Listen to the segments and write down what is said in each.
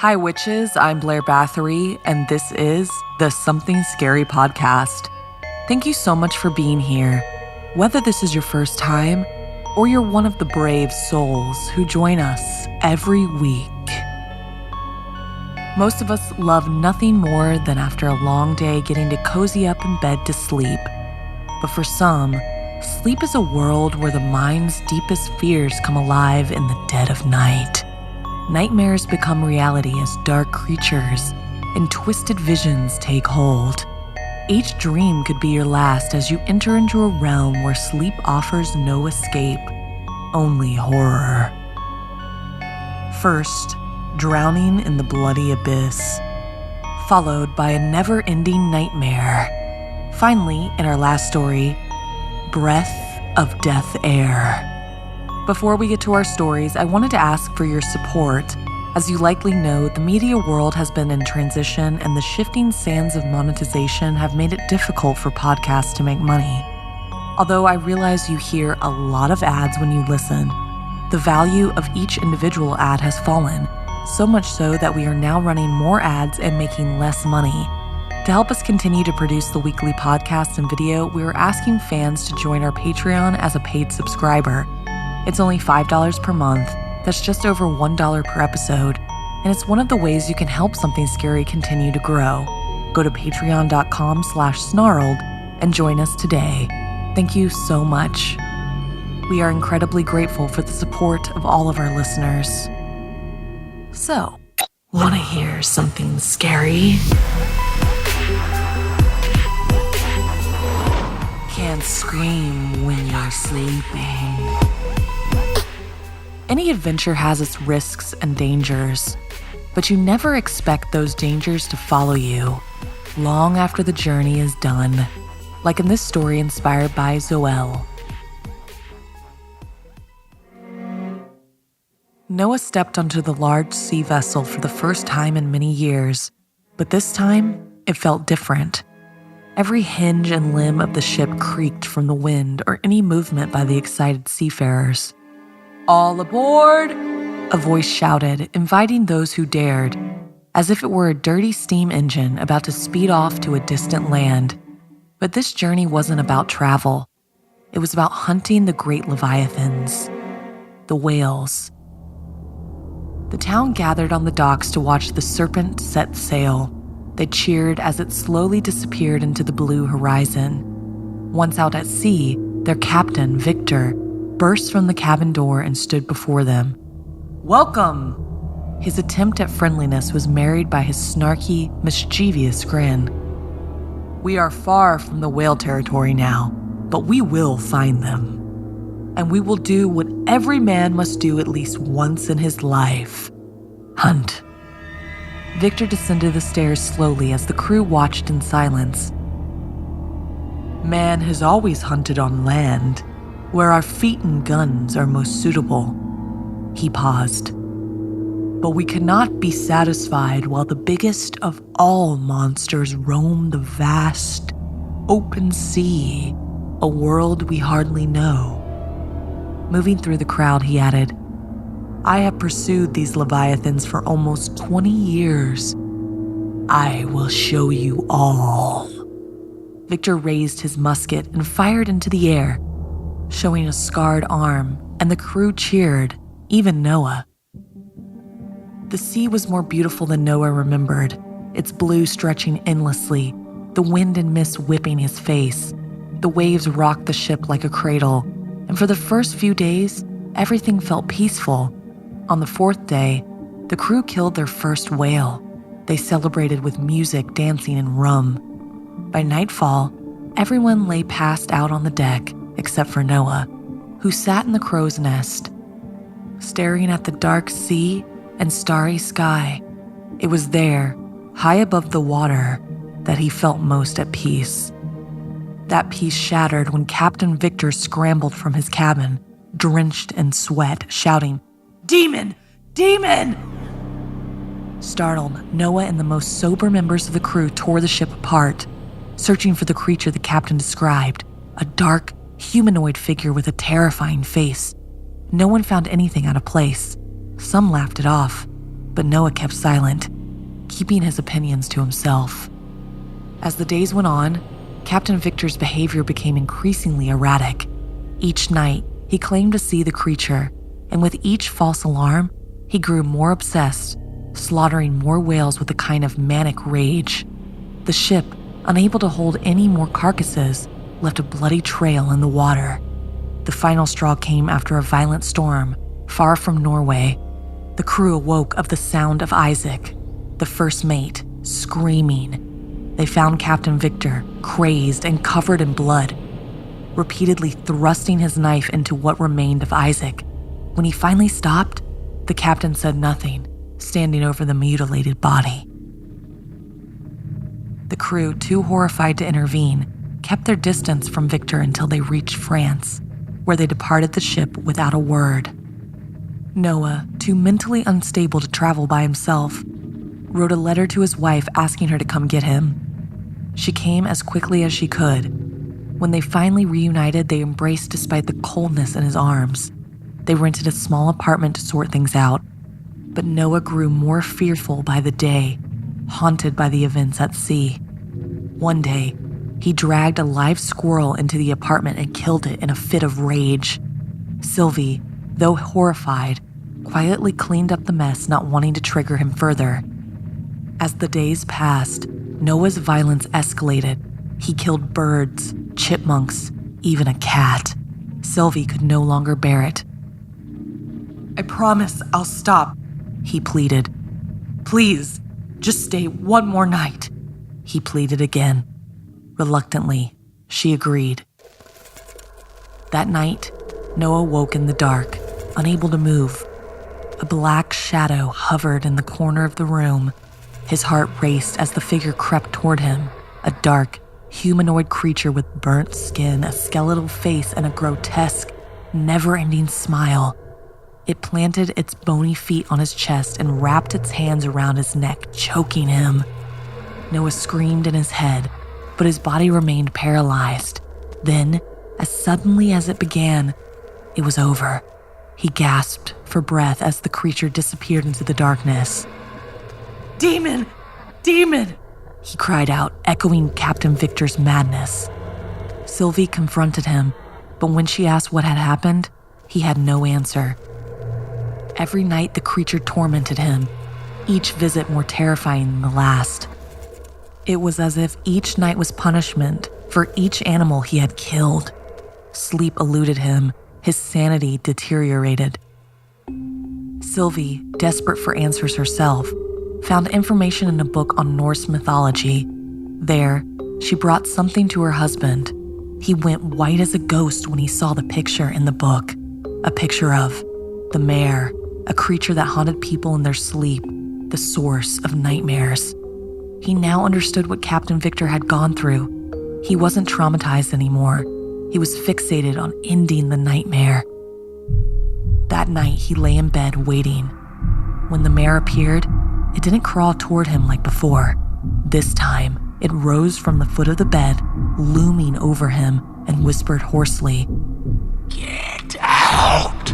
Hi, witches. I'm Blair Bathory, and this is the Something Scary podcast. Thank you so much for being here. Whether this is your first time or you're one of the brave souls who join us every week. Most of us love nothing more than after a long day getting to cozy up in bed to sleep. But for some, sleep is a world where the mind's deepest fears come alive in the dead of night. Nightmares become reality as dark creatures and twisted visions take hold. Each dream could be your last as you enter into a realm where sleep offers no escape, only horror. First, drowning in the bloody abyss, followed by a never-ending nightmare. Finally, in our last story, breath of death air. Before we get to our stories, I wanted to ask for your support. As you likely know, the media world has been in transition and the shifting sands of monetization have made it difficult for podcasts to make money. Although I realize you hear a lot of ads when you listen, the value of each individual ad has fallen, so much so that we are now running more ads and making less money. To help us continue to produce the weekly podcast and video, we are asking fans to join our Patreon as a paid subscriber. It's only $5 per month. That's just over $1 per episode. And it's one of the ways you can help Something Scary continue to grow. Go to patreon.com/snarled and join us today. Thank you so much. We are incredibly grateful for the support of all of our listeners. So, want to hear something scary? Can't scream when you're sleeping. Any adventure has its risks and dangers, but you never expect those dangers to follow you long after the journey is done, like in this story inspired by Zoell. Noah stepped onto the large sea vessel for the first time in many years, but this time it felt different. Every hinge and limb of the ship creaked from the wind or any movement by the excited seafarers. "All aboard!" a voice shouted, inviting those who dared, as if it were a dirty steam engine about to speed off to a distant land. But this journey wasn't about travel. It was about hunting the great leviathans, the whales. The town gathered on the docks to watch the Serpent set sail. They cheered as it slowly disappeared into the blue horizon. Once out at sea, their captain, Victor, burst from the cabin door and stood before them. "Welcome!" His attempt at friendliness was married by his snarky, mischievous grin. "We are far from the whale territory now, but we will find them. And we will do what every man must do at least once in his life: hunt." Victor descended the stairs slowly as the crew watched in silence. "Man has always hunted on land, where our feet and guns are most suitable." He paused. "But we cannot be satisfied while the biggest of all monsters roam the vast, open sea, a world we hardly know." Moving through the crowd, he added, "I have pursued these leviathans for almost 20 years. I will show you all." Victor raised his musket and fired into the air, showing a scarred arm, and the crew cheered, even Noah. The sea was more beautiful than Noah remembered, its blue stretching endlessly, the wind and mist whipping his face. The waves rocked the ship like a cradle, and for the first few days, everything felt peaceful. On the fourth day, the crew killed their first whale. They celebrated with music, dancing, and rum. By nightfall, everyone lay passed out on the deck, except for Noah, who sat in the crow's nest, staring at the dark sea and starry sky. It was there, high above the water, that he felt most at peace. That peace shattered when Captain Victor scrambled from his cabin, drenched in sweat, shouting, "Demon! Demon!" Startled, Noah and the most sober members of the crew tore the ship apart, searching for the creature the captain described, a dark, humanoid figure with a terrifying face. No one found anything out of place. Some laughed it off. but Noah kept silent, keeping his opinions to himself. As the days went on, Captain Victor's behavior became increasingly erratic. Each night, he claimed to see the creature, and with each false alarm, he grew more obsessed, slaughtering more whales with a kind of manic rage. The ship, unable to hold any more carcasses, left a bloody trail in the water. The final straw came after a violent storm, far from Norway. The crew awoke of the sound of Isaac, the first mate, screaming. They found Captain Victor, crazed and covered in blood, repeatedly thrusting his knife into what remained of Isaac. When he finally stopped, the captain said nothing, standing over the mutilated body. The crew, too horrified to intervene, kept their distance from Victor until they reached France, where they departed the ship without a word. Noah, too mentally unstable to travel by himself, wrote a letter to his wife asking her to come get him. She came as quickly as she could. When they finally reunited, they embraced despite the coldness in his arms. They rented a small apartment to sort things out, but Noah grew more fearful by the day, haunted by the events at sea. One day, he dragged a live squirrel into the apartment and killed it in a fit of rage. Sylvie, though horrified, quietly cleaned up the mess, not wanting to trigger him further. As the days passed, Noah's violence escalated. He killed birds, chipmunks, even a cat. Sylvie could no longer bear it. "I promise I'll stop," he pleaded. "Please, just stay one more night," he pleaded again. Reluctantly, she agreed. That night, Noah woke in the dark, unable to move. A black shadow hovered in the corner of the room. His heart raced as the figure crept toward him, a dark, humanoid creature with burnt skin, a skeletal face, and a grotesque, never-ending smile. It planted its bony feet on his chest and wrapped its hands around his neck, choking him. Noah screamed in his head, but his body remained paralyzed. Then, as suddenly as it began, it was over. He gasped for breath as the creature disappeared into the darkness. "Demon! Demon!" he cried out, echoing Captain Victor's madness. Sylvie confronted him, but when she asked what had happened, he had no answer. Every night the creature tormented him, each visit more terrifying than the last. It was as if each night was punishment for each animal he had killed. Sleep eluded him, his sanity deteriorated. Sylvie, desperate for answers herself, found information in a book on Norse mythology. There, she brought something to her husband. He went white as a ghost when he saw the picture in the book, a picture of the mare, a creature that haunted people in their sleep, the source of nightmares. He now understood what Captain Victor had gone through. He wasn't traumatized anymore. He was fixated on ending the nightmare. That night, he lay in bed waiting. When the mare appeared, it didn't crawl toward him like before. This time, it rose from the foot of the bed, looming over him, and whispered hoarsely, "Get out!"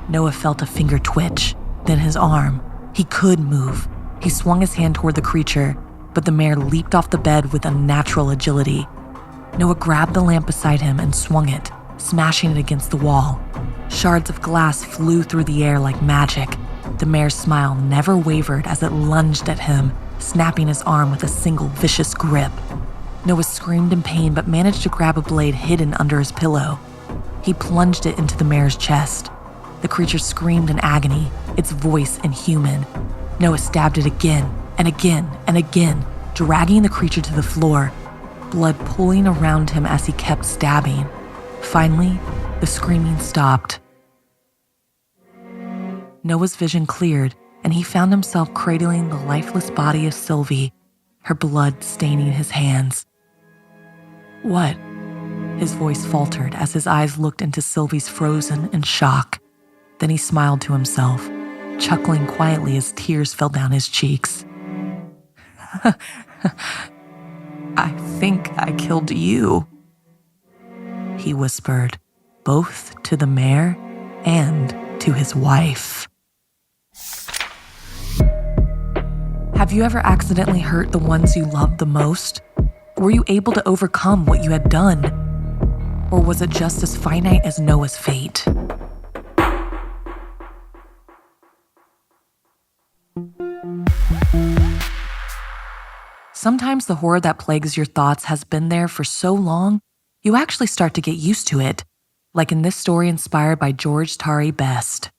Noah felt a finger twitch, then his arm. He could move. He swung his hand toward the creature, but the mare leaped off the bed with unnatural agility. Noah grabbed the lamp beside him and swung it, smashing it against the wall. Shards of glass flew through the air like magic. The mare's smile never wavered as it lunged at him, snapping his arm with a single vicious grip. Noah screamed in pain but managed to grab a blade hidden under his pillow. He plunged it into the mare's chest. The creature screamed in agony, its voice inhuman. Noah stabbed it again and again and again, dragging the creature to the floor, blood pooling around him as he kept stabbing. Finally, the screaming stopped. Noah's vision cleared, and he found himself cradling the lifeless body of Sylvie, her blood staining his hands. "What?" His voice faltered as his eyes looked into Sylvie's frozen in shock. Then he smiled to himself, chuckling quietly as tears fell down his cheeks. "I think I killed you," he whispered, both to the mare and to his wife. you ever accidentally hurt the ones you loved the most? Were you able to overcome what you had done? Or was it just as finite as Noah's fate? Sometimes the horror that plagues your thoughts has been there for so long, you actually start to get used to it, like in this story inspired by Tari-Best.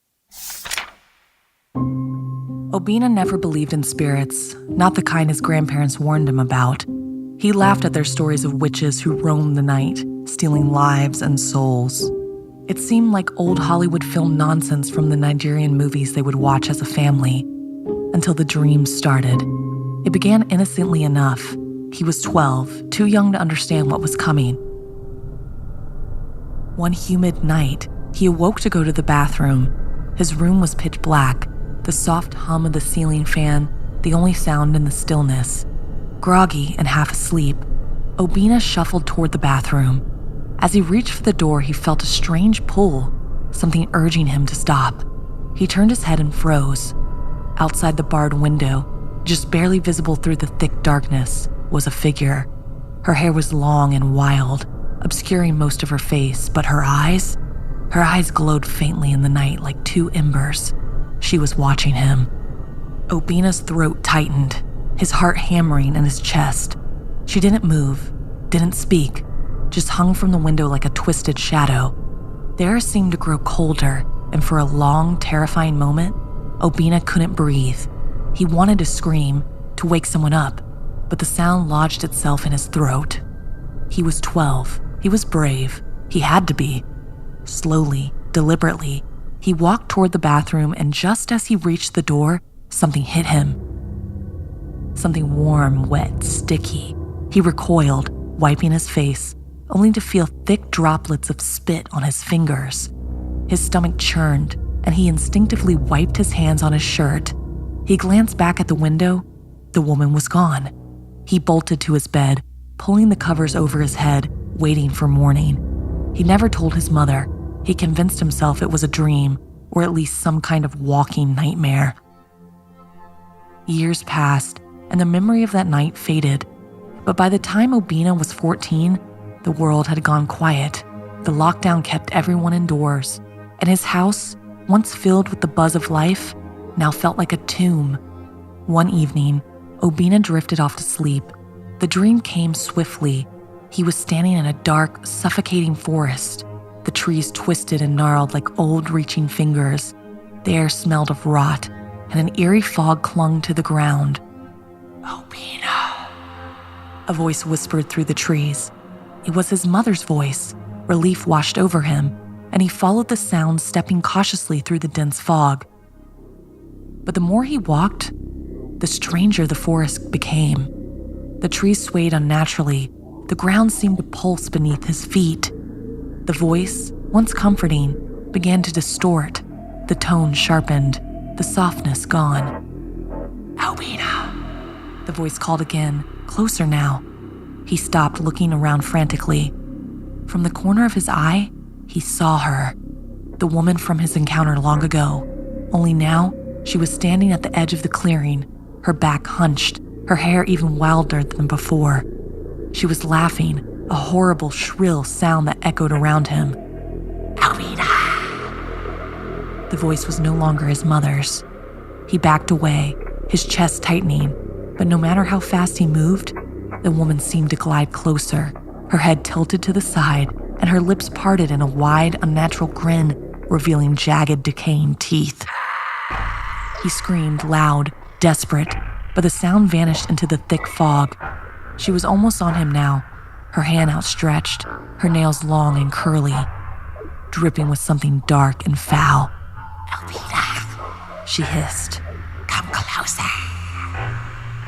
Obena never believed in spirits, not the kind his grandparents warned him about. He laughed at their stories of witches who roamed the night, stealing lives and souls. It seemed like old Hollywood film nonsense from the Nigerian movies they would watch as a family, until the dreams started. It began innocently enough. He was 12, too young to understand what was coming. One humid night, he awoke to go to the bathroom. His room was pitch black, the soft hum of the ceiling fan, the only sound in the stillness. Groggy and half asleep, Obena shuffled toward the bathroom. As he reached for the door, he felt a strange pull, something urging him to stop. He turned his head and froze. Outside the barred window, just barely visible through the thick darkness, was a figure. Her hair was long and wild, obscuring most of her face, but her eyes glowed faintly in the night like two embers. She was watching him. Obena's throat tightened, his heart hammering in his chest. She didn't move, didn't speak, just hung from the window like a twisted shadow. The air seemed to grow colder, and for a long, terrifying moment, Obena couldn't breathe. He wanted to scream, to wake someone up, but the sound lodged itself in his throat. He was 12. He was brave. He had to be. Slowly, deliberately, he walked toward the bathroom, and just as he reached the door, something hit him. Something warm, wet, sticky. He recoiled, wiping his face, only to feel thick droplets of spit on his fingers. His stomach churned, and he instinctively wiped his hands on his shirt. He glanced back at the window. The woman was gone. He bolted to his bed, pulling the covers over his head, waiting for morning. He never told his mother. He convinced himself it was a dream, or at least some kind of walking nightmare. Years passed, and the memory of that night faded. But by the time Obena was 14, the world had gone quiet. The lockdown kept everyone indoors, and his house, once filled with the buzz of life, now felt like a tomb. One evening, Obena drifted off to sleep. The dream came swiftly. He was standing in a dark, suffocating forest. The trees twisted and gnarled like old reaching fingers. The air smelled of rot, and an eerie fog clung to the ground. "Obena," a voice whispered through the trees. It was his mother's voice. Relief washed over him, and he followed the sound, stepping cautiously through the dense fog. But the more he walked, the stranger the forest became. The trees swayed unnaturally. The ground seemed to pulse beneath his feet. The voice, once comforting, began to distort. The tone sharpened, the softness gone. "Obena," the voice called again, closer now. He stopped, looking around frantically. From the corner of his eye, he saw her, the woman from his encounter long ago. Only now, she was standing at the edge of the clearing, her back hunched, her hair even wilder than before. She was laughing, a horrible, shrill sound that echoed around him. "Obena!" The voice was no longer his mother's. He backed away, his chest tightening, but no matter how fast he moved, the woman seemed to glide closer, her head tilted to the side, and her lips parted in a wide, unnatural grin, revealing jagged, decaying teeth. He screamed, loud, desperate, but the sound vanished into the thick fog. She was almost on him now, her hand outstretched, her nails long and curly, dripping with something dark and foul. "Obena," she hissed. "Come closer."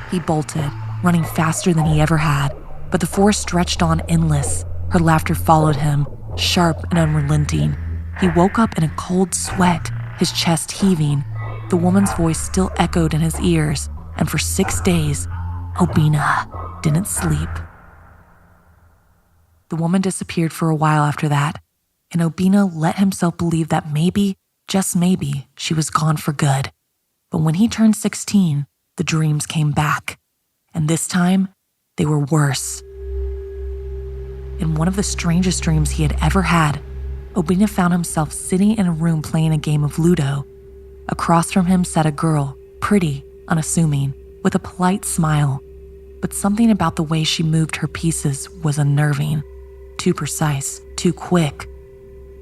He bolted, running faster than he ever had, but the forest stretched on endless. Her laughter followed him, sharp and unrelenting. He woke up in a cold sweat, his chest heaving. The woman's voice still echoed in his ears, and for 6 days, Obena didn't sleep. The woman disappeared for a while after that, and Obena let himself believe that maybe, just maybe, she was gone for good. But when he turned 16, the dreams came back, and this time, they were worse. In one of the strangest dreams he had ever had, Obena found himself sitting in a room playing a game of Ludo. Across from him sat a girl, pretty, unassuming, with a polite smile. But something about the way she moved her pieces was unnerving. Too precise, too quick.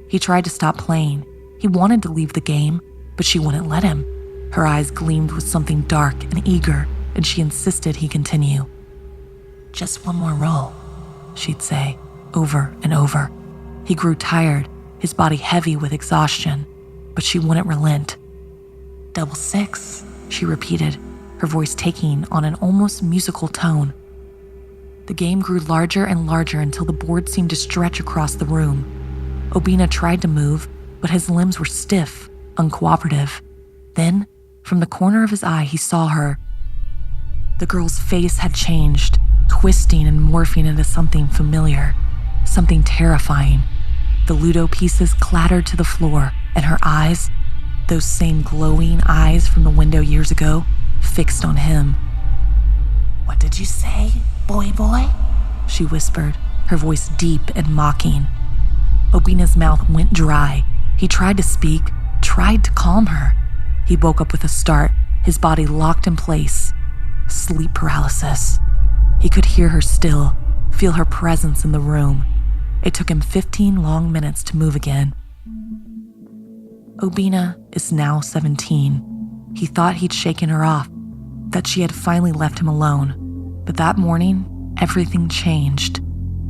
He tried to stop playing. He wanted to leave the game, but she wouldn't let him. Her eyes gleamed with something dark and eager, and she insisted he continue. "Just one more roll," she'd say, over and over. He grew tired, his body heavy with exhaustion, but she wouldn't relent. "Double six," she repeated, her voice taking on an almost musical tone. The game grew larger and larger until the board seemed to stretch across the room. Obena tried to move, but his limbs were stiff, uncooperative. Then, from the corner of his eye, he saw her. The girl's face had changed, twisting and morphing into something familiar, something terrifying. The Ludo pieces clattered to the floor, and her eyes, those same glowing eyes from the window years ago, fixed on him. "What did you say, boy? She whispered, her voice deep and mocking. Obena's mouth went dry. He tried to speak, tried to calm her. He woke up with a start, his body locked in place. Sleep paralysis. He could hear her still, feel her presence in the room. It took him 15 long minutes to move again. Obena is now 17. He thought he'd shaken her off, that she had finally left him alone. But that morning, everything changed.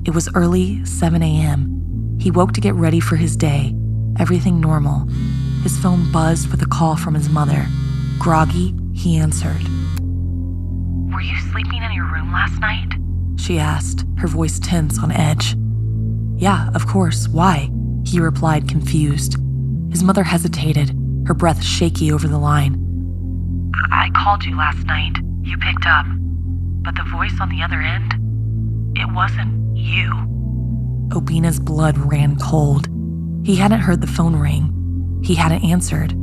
It was early 7 a.m. He woke to get ready for his day, everything normal. His phone buzzed with a call from his mother. Groggy, he answered. "Were you sleeping in your room last night?" she asked, her voice tense on edge. "Yeah, of course. Why?" he replied, confused. His mother hesitated, her breath shaky over the line. "I called you last night. You picked up. But the voice on the other end, it wasn't you." Obena's blood ran cold. He hadn't heard the phone ring. He hadn't answered,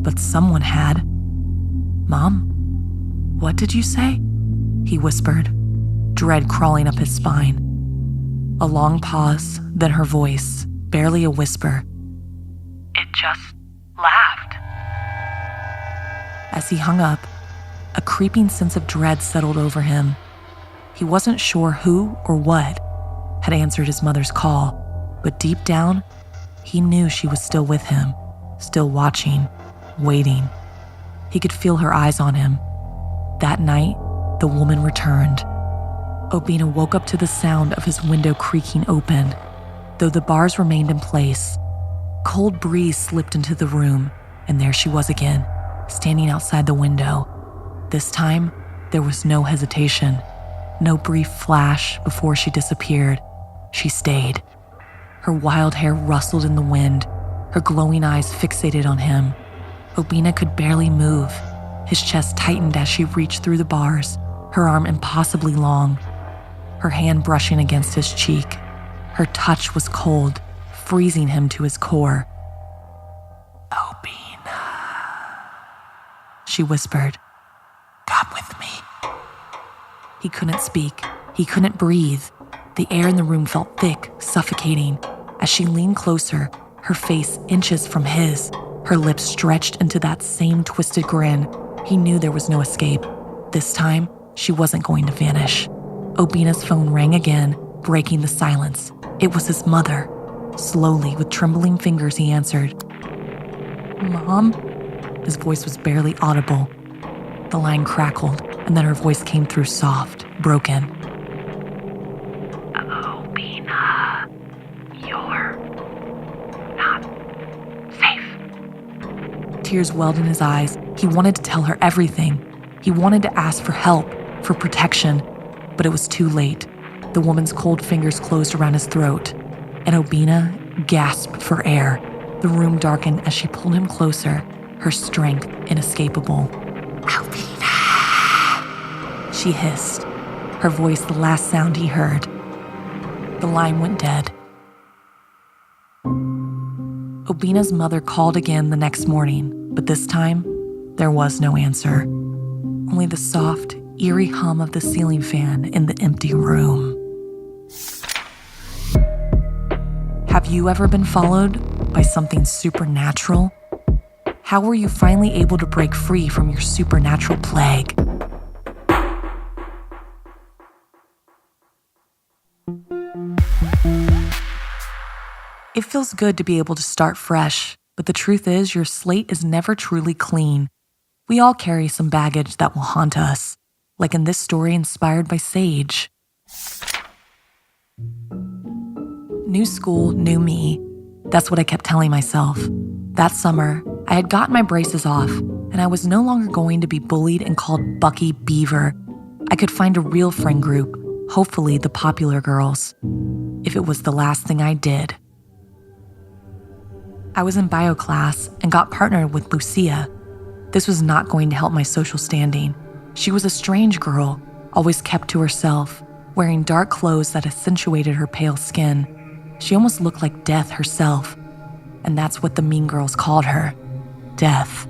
but someone had. "Mom, what did you say?" he whispered, dread crawling up his spine. A long pause, then her voice, barely a whisper. "It just laughed." As he hung up, a creeping sense of dread settled over him. He wasn't sure who or what had answered his mother's call, but deep down, he knew she was still with him, still watching, waiting. He could feel her eyes on him. That night, the woman returned. Obena woke up to the sound of his window creaking open. Though the bars remained in place, cold breeze slipped into the room, and there she was again, standing outside the window. This time, there was no hesitation, no brief flash before she disappeared. She stayed. Her wild hair rustled in the wind, her glowing eyes fixated on him. Obena could barely move. His chest tightened as she reached through the bars, her arm impossibly long, her hand brushing against his cheek. Her touch was cold, freezing him to his core. "Obena," she whispered. "Come with me." He couldn't speak. He couldn't breathe. The air in the room felt thick, suffocating. As she leaned closer, her face inches from his, her lips stretched into that same twisted grin, he knew there was no escape. This time, she wasn't going to vanish. Obena's phone rang again, breaking the silence. It was his mother. Slowly, with trembling fingers, he answered. "Mom?" His voice was barely audible. The line crackled, and then her voice came through soft, broken. "Obena, you're not safe." Tears welled in his eyes. He wanted to tell her everything. He wanted to ask for help, for protection, but it was too late. The woman's cold fingers closed around his throat, and Obena gasped for air. The room darkened as she pulled him closer, her strength inescapable. "Obena!" she hissed, her voice the last sound he heard. The line went dead. Obena's mother called again the next morning, but this time, there was no answer. only the soft, eerie hum of the ceiling fan in the empty room. Have you ever been followed by something supernatural? How were you finally able to break free from your supernatural plague? It feels good to be able to start fresh, but the truth is your slate is never truly clean. We all carry some baggage that will haunt us, like in this story inspired by Sage. New school, new me. That's what I kept telling myself. That summer, I had gotten my braces off, and I was no longer going to be bullied and called Bucky Beaver. I could find a real friend group, hopefully the popular girls, if it was the last thing I did. I was in bio class and got partnered with Lucia. This was not going to help my social standing. She was a strange girl, always kept to herself, wearing dark clothes that accentuated her pale skin. She almost looked like Death herself, and that's what the mean girls called her, Death.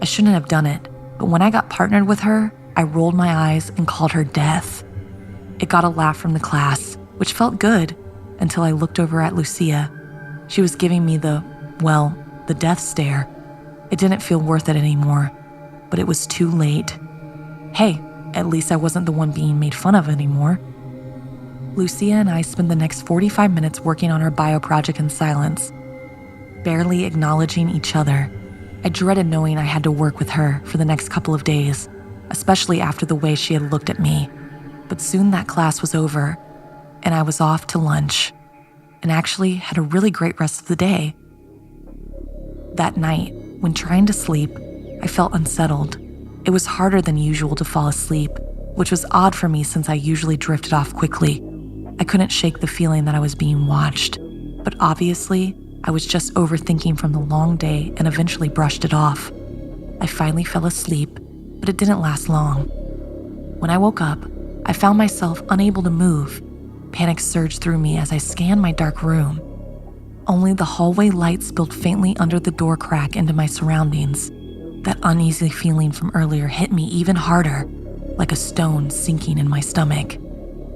I shouldn't have done it, but when I got partnered with her, I rolled my eyes and called her Death. It got a laugh from the class, which felt good, until I looked over at Lucia. She was giving me the death stare. It didn't feel worth it anymore, but it was too late. Hey, at least I wasn't the one being made fun of anymore. Lucia and I spent the next 45 minutes working on our bio project in silence, barely acknowledging each other. I dreaded knowing I had to work with her for the next couple of days, especially after the way she had looked at me. But soon that class was over, and I was off to lunch, and actually had a really great rest of the day. That night, when trying to sleep, I felt unsettled. It was harder than usual to fall asleep, which was odd for me since I usually drifted off quickly. I couldn't shake the feeling that I was being watched, but obviously, I was just overthinking from the long day and eventually brushed it off. I finally fell asleep, but it didn't last long. When I woke up, I found myself unable to move. Panic surged through me as I scanned my dark room. Only the hallway light spilled faintly under the door crack into my surroundings. That uneasy feeling from earlier hit me even harder, like a stone sinking in my stomach.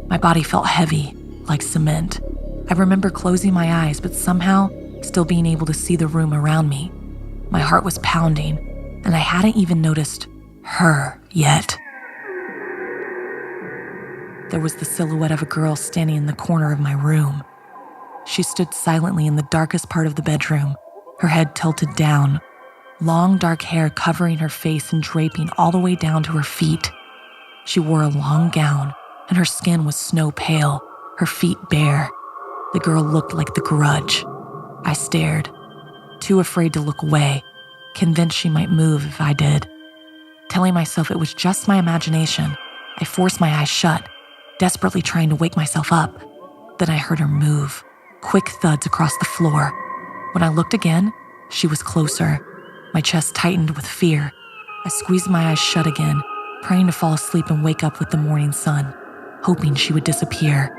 My body felt heavy, like cement. I remember closing my eyes, but somehow still being able to see the room around me. My heart was pounding, and I hadn't even noticed her yet. There was the silhouette of a girl standing in the corner of my room. She stood silently in the darkest part of the bedroom, her head tilted down, long dark hair covering her face and draping all the way down to her feet. She wore a long gown, and her skin was snow pale, her feet bare. The girl looked like the Grudge. I stared, too afraid to look away, convinced she might move if I did. Telling myself it was just my imagination, I forced my eyes shut, desperately trying to wake myself up. Then I heard her move, quick thuds across the floor. When I looked again, she was closer. My chest tightened with fear. I squeezed my eyes shut again, praying to fall asleep and wake up with the morning sun, hoping she would disappear.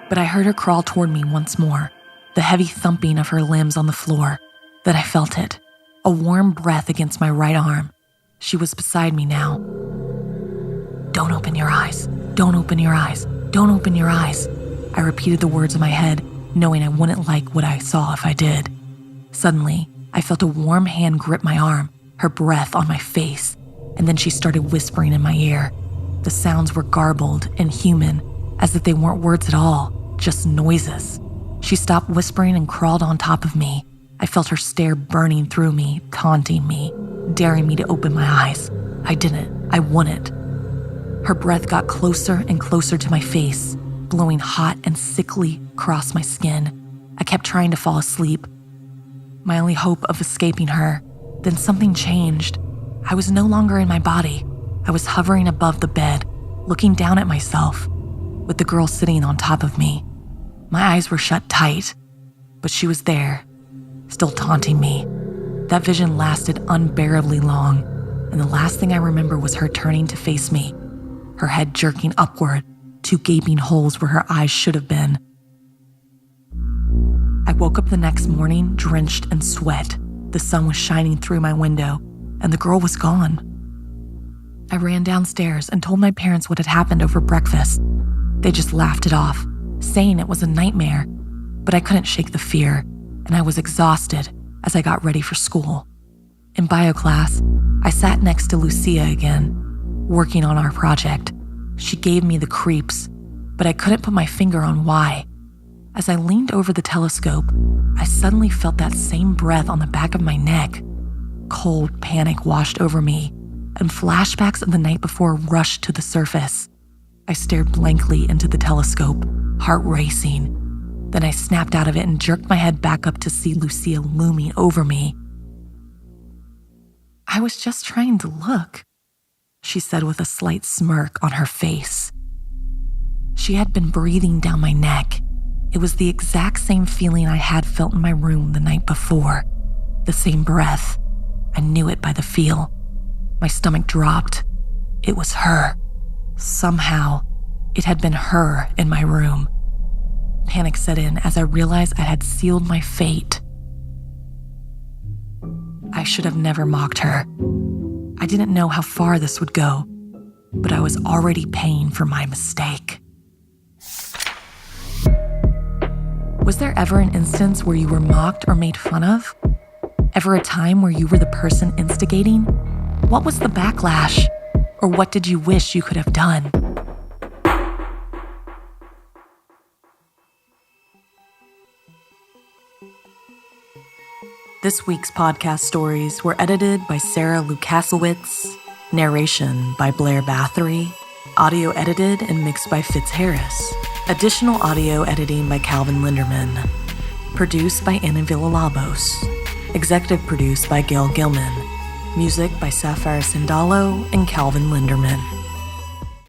But I heard her crawl toward me once more, the heavy thumping of her limbs on the floor. Then I felt it, a warm breath against my right arm. She was beside me now. "Don't open your eyes. Don't open your eyes. Don't open your eyes." I repeated the words in my head, knowing I wouldn't like what I saw if I did. Suddenly, I felt a warm hand grip my arm, her breath on my face, and then she started whispering in my ear. The sounds were garbled and human, as if they weren't words at all, just noises. She stopped whispering and crawled on top of me. I felt her stare burning through me, taunting me, daring me to open my eyes. I didn't. I wouldn't. Her breath got closer and closer to my face, blowing hot and sickly across my skin. I kept trying to fall asleep, my only hope of escaping her. Then something changed. I was no longer in my body. I was hovering above the bed, looking down at myself, with the girl sitting on top of me. My eyes were shut tight, but she was there, still taunting me. That vision lasted unbearably long, and the last thing I remember was her turning to face me, her head jerking upward, 2 gaping holes where her eyes should have been. I woke up the next morning drenched in sweat. The sun was shining through my window, and the girl was gone. I ran downstairs and told my parents what had happened over breakfast. They just laughed it off, saying it was a nightmare, but I couldn't shake the fear, and I was exhausted as I got ready for school. In bio class, I sat next to Lucia again, working on our project. She gave me the creeps, but I couldn't put my finger on why. As I leaned over the telescope, I suddenly felt that same breath on the back of my neck. Cold panic washed over me, and flashbacks of the night before rushed to the surface. I stared blankly into the telescope, heart racing. Then I snapped out of it and jerked my head back up to see Lucia looming over me. "I was just trying to look," she said with a slight smirk on her face. She had been breathing down my neck. It was the exact same feeling I had felt in my room the night before. The same breath. I knew it by the feel. My stomach dropped. It was her. Somehow, it had been her in my room. Panic set in as I realized I had sealed my fate. I should have never mocked her. I didn't know how far this would go, but I was already paying for my mistake. Was there ever an instance where you were mocked or made fun of? Ever a time where you were the person instigating? What was the backlash? Or what did you wish you could have done? This week's podcast stories were edited by Sarah Lukasiewicz, narration by Blair Bathory, audio edited and mixed by Fitz Harris, additional audio editing by Calvin Linderman, produced by Anna Villalobos, executive produced by Gail Gilman, music by Sapphire Sindalo and Calvin Linderman.